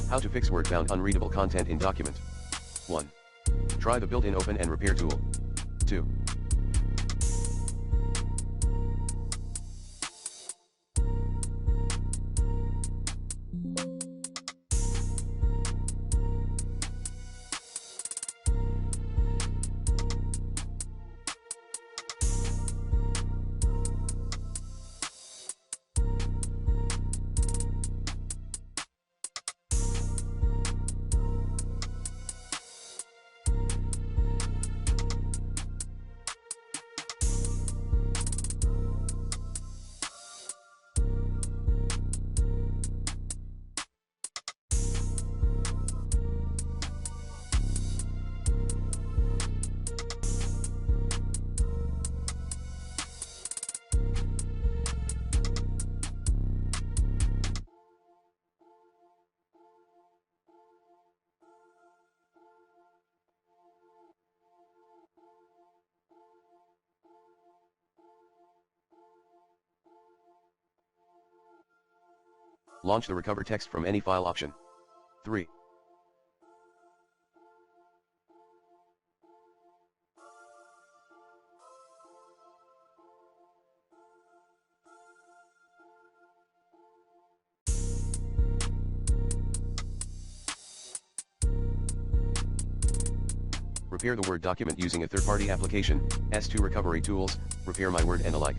How to fix word-bound unreadable content in document. 1. Try the built-in open and repair tool. 2. Launch the Recover text from any file option. 3. Repair the Word document using a third-party application, S2 Recovery Tools, Repair My Word and alike.